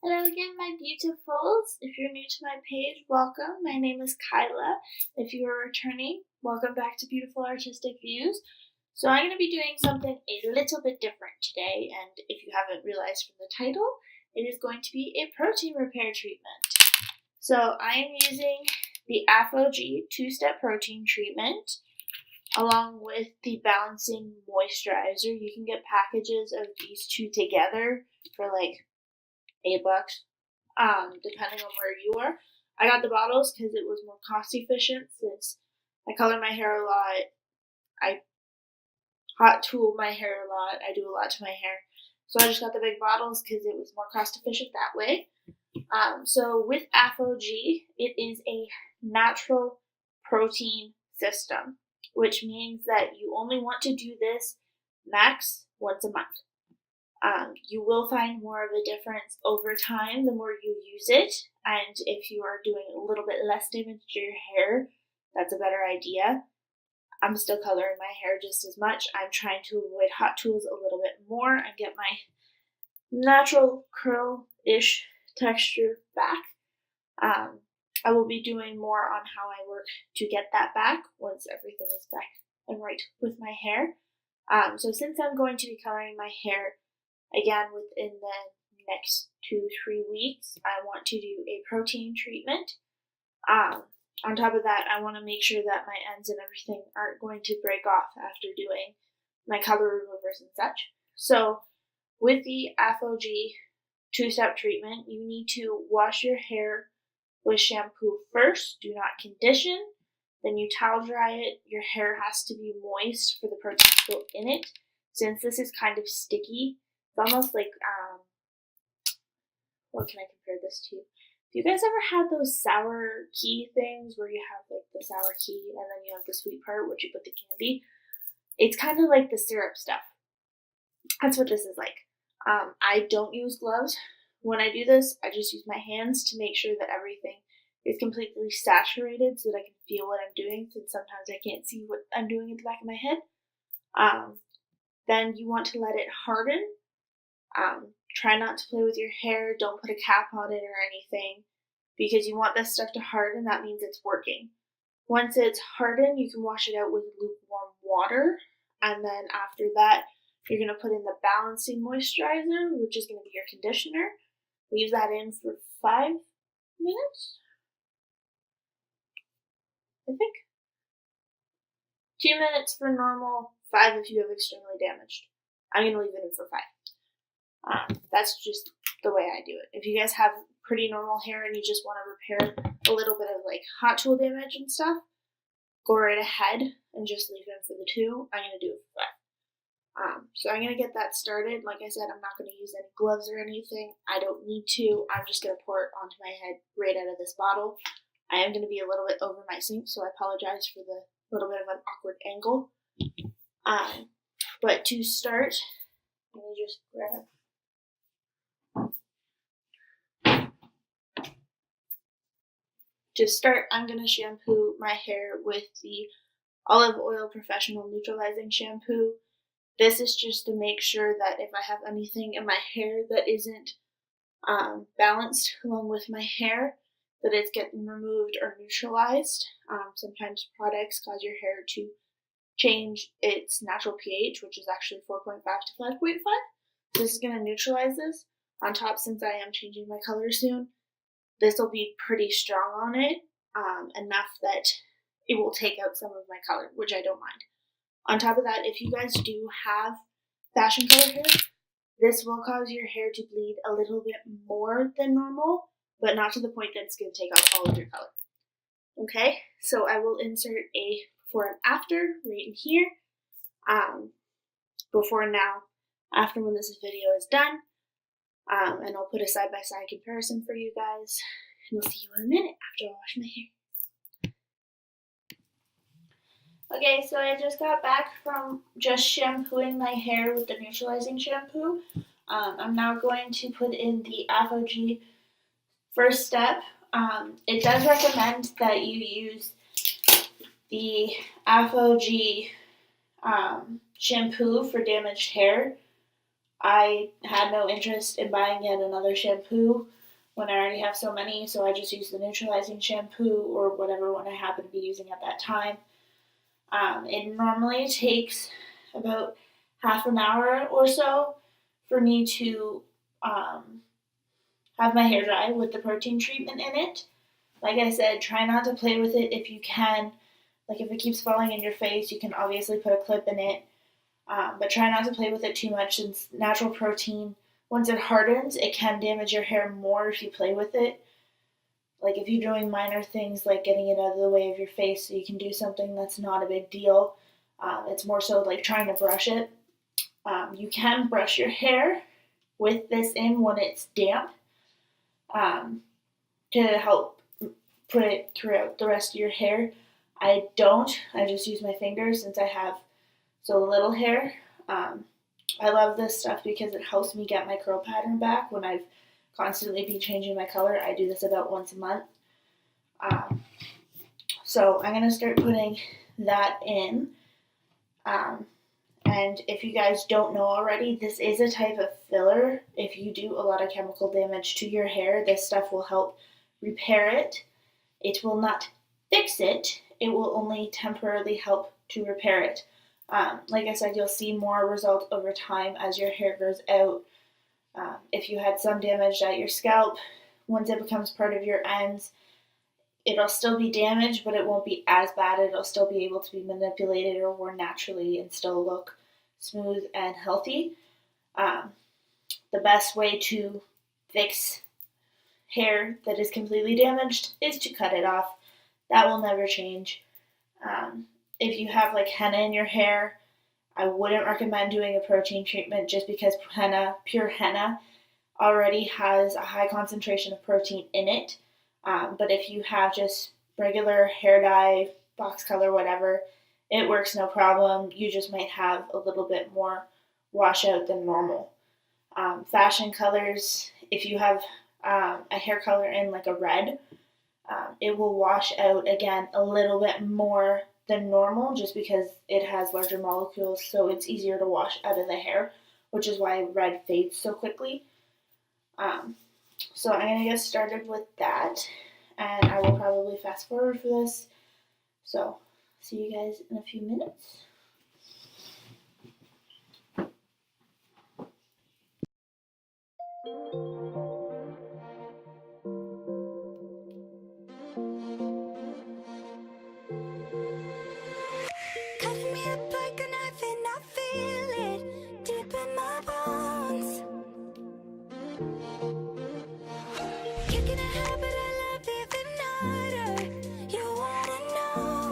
Hello again, my beautifuls. If you're new to my page, welcome. My name is Kyla. If you are returning, welcome back to Beautiful Artistic Views. So I'm going to be doing something a little bit different today, and if you haven't realized from the title, it is going to be a protein repair treatment. So I am using the Aphogee 2-step protein treatment along with the balancing moisturizer. You can get packages of these two together for like $8, depending on where you are. I got the bottles because it was more cost efficient since I color my hair a lot. I hot tool my hair a lot. I do a lot to my hair. So I just got the big bottles because it was more cost efficient that way. So with Aphogee, it is a natural protein system, which means that you only want to do this max once a month. You will find more of a difference over time the more you use it, and if you are doing a little bit less damage to your hair, that's a better idea. I'm still coloring my hair just as much. I'm trying to avoid hot tools a little bit more and get my natural curl-ish texture back. I will be doing more on how I work to get that back once everything is back and right with my hair. So since I'm going to be coloring my hair again within the next 2-3 weeks, I want to do a protein treatment. On top of that, I want to make sure that my ends and everything aren't going to break off after doing my color removers and such. So with the Aphogee 2-step treatment, you need to wash your hair with shampoo first. Do not condition. Then you towel dry it. Your hair has to be moist for the protein to go in it. Since this is kind of sticky, it's almost like, what can I compare this to? Do you guys ever had those sour key things where you have like the sour key and then you have the sweet part where you put the candy? It's kind of like the syrup stuff. That's what this is like. I don't use gloves. When I do this, I just use my hands to make sure that everything is completely saturated so that I can feel what I'm doing, since sometimes I can't see what I'm doing at the back of my head. Then you want to let it harden. Try not to play with your hair. Don't put a cap on it or anything, because you want this stuff to harden. That means it's working. Once it's hardened, you can wash it out with lukewarm water, and then after that, you're going to put in the balancing moisturizer, which is going to be your conditioner. Leave that in for 5 minutes, I think. 2 minutes for normal, 5 if you have extremely damaged. I'm going to leave it in for 5. That's just the way I do it. If you guys have pretty normal hair and you just want to repair a little bit of like hot tool damage and stuff, go right ahead and just leave it in for the 2. I'm going to do it for 5. So I'm going to get that started. Like I said, I'm not going to use any gloves or anything. I don't need to. I'm just going to pour it onto my head right out of this bottle. I am going to be a little bit over my sink, so I apologize for the little bit of an awkward angle. But to start, let me just grab. To start, I'm going to shampoo my hair with the Olive Oil Professional Neutralizing Shampoo. This is just to make sure that if I have anything in my hair that isn't balanced along with my hair, that it's getting removed or neutralized. Sometimes products cause your hair to change its natural pH, which is actually 4.5 to 5.5. So this is going to neutralize this. On top, since I am changing my color soon, this will be pretty strong on it, enough that it will take out some of my color, which I don't mind. On top of that, if you guys do have fashion color hair, this will cause your hair to bleed a little bit more than normal, but not to the point that it's going to take out all of your color. Okay, so I will insert a before and after right in here. Before and now, after when this video is done. And I'll put a side-by-side comparison for you guys. And we'll see you in a minute after I wash my hair. Okay, so I just got back from just shampooing my hair with the neutralizing shampoo. I'm now going to put in the Aphogee first step. It does recommend that you use the Aphogee shampoo for damaged hair. I had no interest in buying yet another shampoo when I already have so many, so I just use the neutralizing shampoo or whatever one I happen to be using at that time. It normally takes about half an hour or so for me to have my hair dry with the protein treatment in it. Like I said, try not to play with it if you can. Like if it keeps falling in your face, you can obviously put a clip in it, but try not to play with it too much since natural protein, once it hardens, it can damage your hair more if you play with it. Like if you're doing minor things like getting it out of the way of your face so you can do something that's not a big deal. It's more so like trying to brush it. You can brush your hair with this in when it's damp to help put it throughout the rest of your hair. I don't. I just use my fingers since I have so little hair. I love this stuff because it helps me get my curl pattern back when I've constantly been changing my color. I do this about once a month. So I'm going to start putting that in. And if you guys don't know already, this is a type of filler. If you do a lot of chemical damage to your hair, this stuff will help repair it. It will not fix it. It will only temporarily help to repair it. Like I said, you'll see more results over time as your hair grows out. If you had some damage at your scalp, once it becomes part of your ends, it'll still be damaged, but it won't be as bad. It'll still be able to be manipulated or worn naturally and still look smooth and healthy. The best way to fix hair that is completely damaged is to cut it off. That will never change. If you have like henna in your hair, I wouldn't recommend doing a protein treatment just because pure henna, already has a high concentration of protein in it. But if you have just regular hair dye, box color, whatever, it works no problem. You just might have a little bit more washout than normal. Fashion colors, if you have a hair color in like a red, it will wash out again a little bit more than normal just because it has larger molecules, so it's easier to wash out of the hair, which is why red fades so quickly. So I'm going to get started with that, and I will probably fast forward for this. So see you guys in a few minutes. Cutting me up like a knife and I feel it deep in my bones. Kicking a habit I love even harder. You wanna know?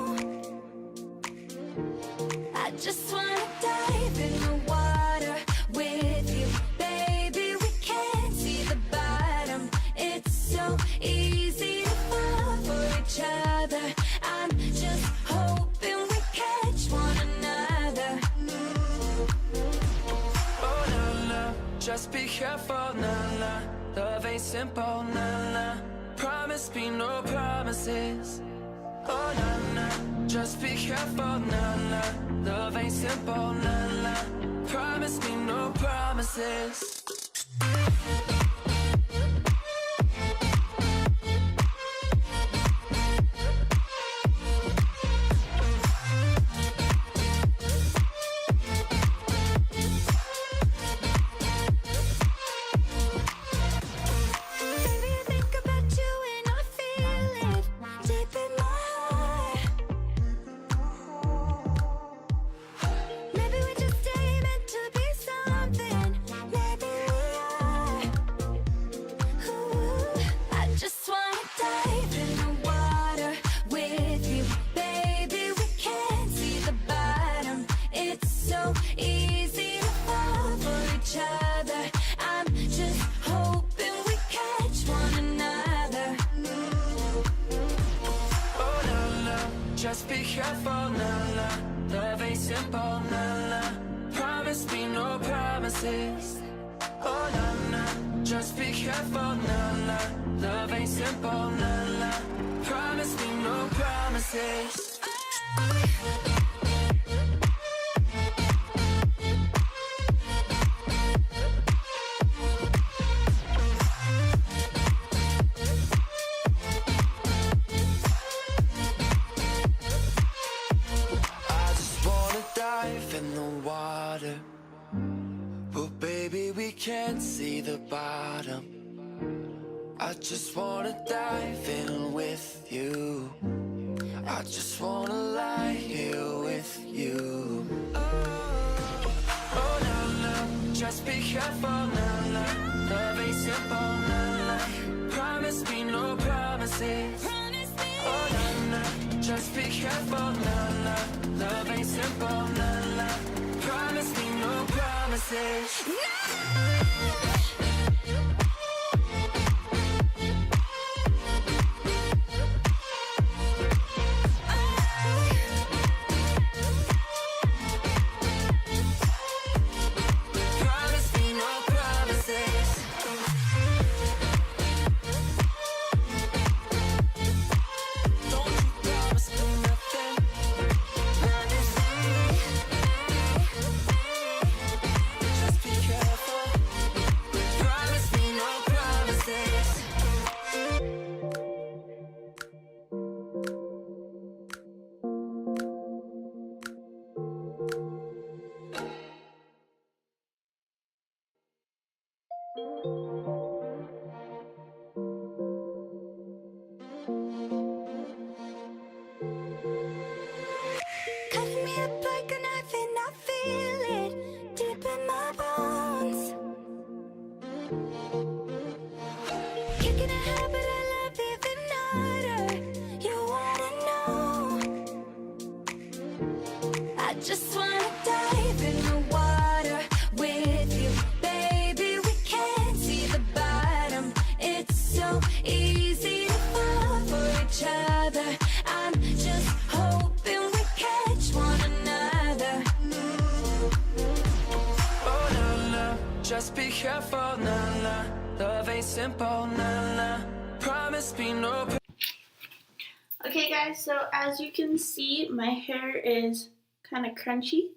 I just wanna dive in the water with you, baby. We can't see the bottom. It's so easy to fall for each other. I'm just hoping we catch one another. Oh na na, just be careful, na na. Love ain't simple, na na. Promise me no promises. Oh na na, just be careful, na na. Love ain't simple, na na. Promise me no promises. Baby, I think about you and I feel it deep in my heart. Maybe we just ain't meant to be something. Maybe we are. Ooh, I just wanna dive in the water with you, baby. We can't see the bottom. It's so easy to fall for each other. I'm just hoping we catch one another. Oh na na, just be careful, na na. Love ain't simple, na na. Promise me no promises. Oh na na, just be careful, na na. Love ain't simple, na na. Promise me no promises. baby, we can't see the bottom. I just wanna dive in with you. I just wanna lie here with you. Oh, no, no, just be careful, no, no. Love ain't simple, no, no. Promise me no promises. Oh, no, no, just be careful, no, no. Love ain't simple, no, no. Promise me no promises. Promise me no promises. Don't you promise me nothing. Just be careful. Promise me no promises. Cutting me up like a knife and I feel it deep in my bones. Kicking a habit I love even harder. You wanna know? I just wanna dive in the water with you, baby. We can't see the bottom. It's so easy to fall for each other. I'm just hoping we catch one another. Oh, no, no, just be careful, no, no. Love ain't simple, no, no. Promise me no. Okay guys, so as you can see, my hair is kind of crunchy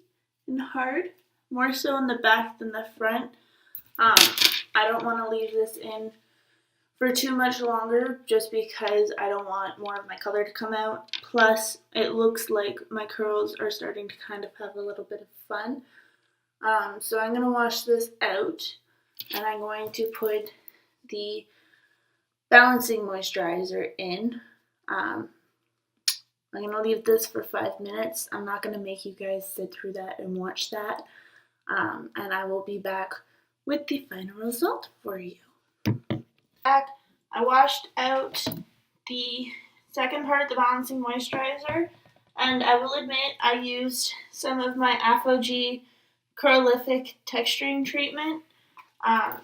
and hard, more so in the back than the front. I don't want to leave this in for too much longer just because I don't want more of my color to come out. Plus, it looks like my curls are starting to kind of have a little bit of fun. So I'm going to wash this out and I'm going to put the balancing moisturizer in. I'm going to leave this for 5 minutes. I'm not going to make you guys sit through that and watch that. And I will be back with the final result for you. I washed out the second part, the balancing moisturizer, and I will admit I used some of my Aphogee Curlific texturing treatment. I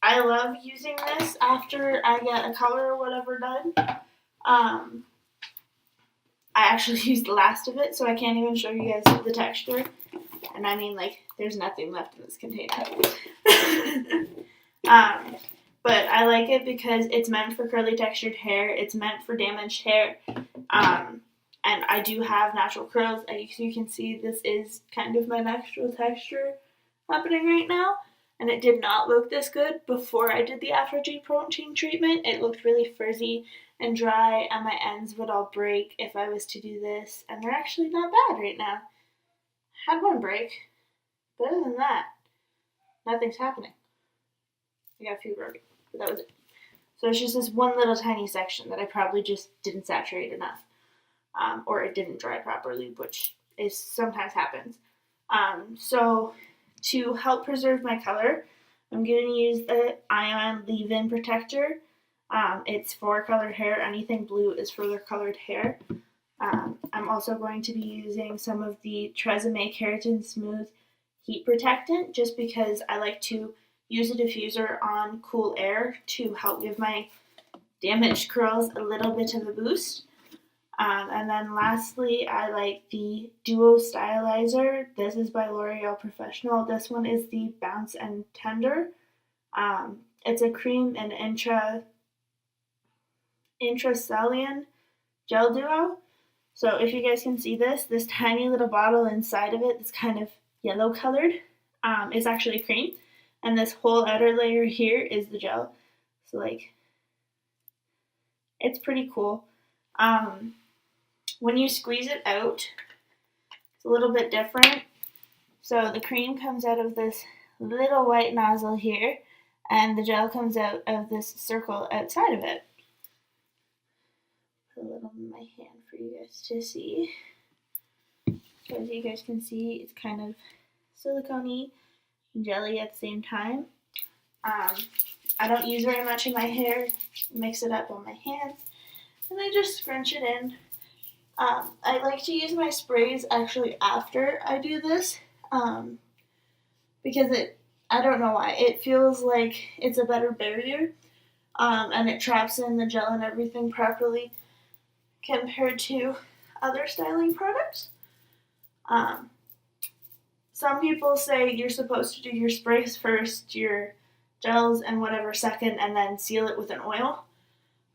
love using this after I get a color or whatever done. I actually used the last of it, so I can't even show you guys the texture. And I mean, like, there's nothing left in this container. But I like it because it's meant for curly textured hair. It's meant for damaged hair. And I do have natural curls. As you can see, this is kind of my natural texture happening right now. And it did not look this good before I did the Aphogee Protien treatment. It looked really frizzy and dry, and my ends would all break if I was to do this. And they're actually not bad right now. Had one break, but other than that, nothing's happening. I got a few broken, but that was it. So it's just this one little tiny section that I probably just didn't saturate enough, or it didn't dry properly, which is sometimes happens. So to help preserve my color, I'm going to use the Ion Leave-In Protector. It's for colored hair. Anything blue is for their colored hair. I'm also going to be using some of the Tresemme Keratin Smooth Heat Protectant just because I like to use a diffuser on cool air to help give my damaged curls a little bit of a boost. And then lastly, I like the Duo Stylizer. This is by L'Oreal Professional. This one is the Bounce and Tender. It's a cream and intracellular gel duo. So if you guys can see this tiny little bottle inside of it that's kind of yellow colored is actually cream. And this whole outer layer here is the gel. So like, it's pretty cool. When you squeeze it out, it's a little bit different. So the cream comes out of this little white nozzle here, and the gel comes out of this circle outside of it. Put a little in my hand for you guys to see. So as you guys can see, it's kind of silicone-y and jelly at the same time. I don't use very much in my hair, mix it up on my hands, and I just scrunch it in. I like to use my sprays actually after I do this, because I don't know why, it feels like it's a better barrier, and it traps in the gel and everything properly compared to other styling products. Some people say you're supposed to do your sprays first, your gels and whatever second, and then seal it with an oil.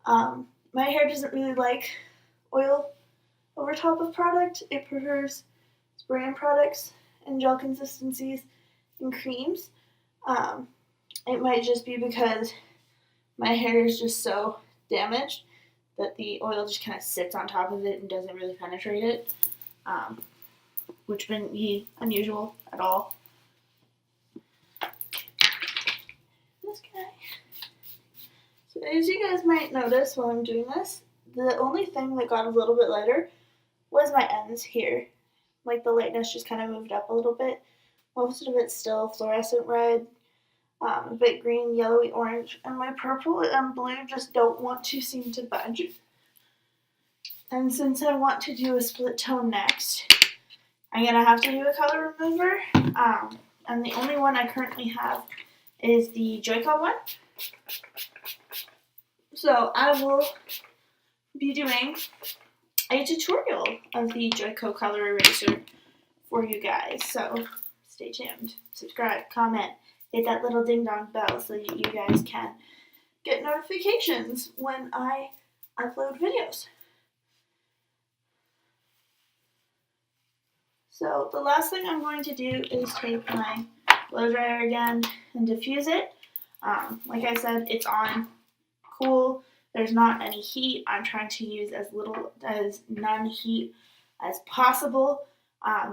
My hair doesn't really like oil over top of product. It prefers spray-in products and gel consistencies and creams. It might just be because my hair is just so damaged that the oil just kind of sits on top of it and doesn't really penetrate it, which wouldn't be unusual at all. This guy. So as you guys might notice while I'm doing this, the only thing that got a little bit lighter was my ends here. Like the lightness just kind of moved up a little bit. Most of it's still fluorescent red, a bit green, yellowy, orange, and my purple and blue just don't want to seem to budge. And since I want to do a split tone next, I'm going to have to do a color remover, and the only one I currently have is the Joico one. So I will be doing a tutorial of the Joico color eraser for you guys, so stay tuned, subscribe, comment, hit that little ding dong bell so that you guys can get notifications when I upload videos. So the last thing I'm going to do is take my blow dryer again and diffuse it. Like I said, it's on cool. There's not any heat. I'm trying to use as none heat as possible,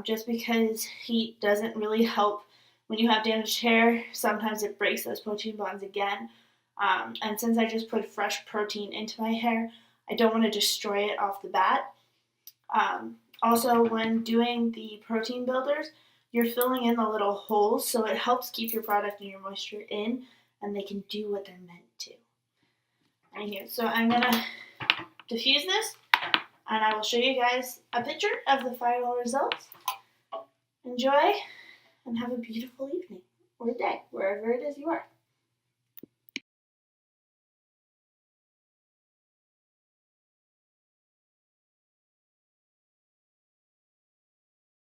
just because heat doesn't really help when you have damaged hair. Sometimes it breaks those protein bonds again. And since I just put fresh protein into my hair, I don't want to destroy it off the bat. Also, when doing the protein builders, you're filling in the little holes, so it helps keep your product and your moisture in, and they can do what they're meant to. Anywho, so I'm going to diffuse this, and I will show you guys a picture of the final results. Enjoy, and have a beautiful evening, or day, wherever it is you are.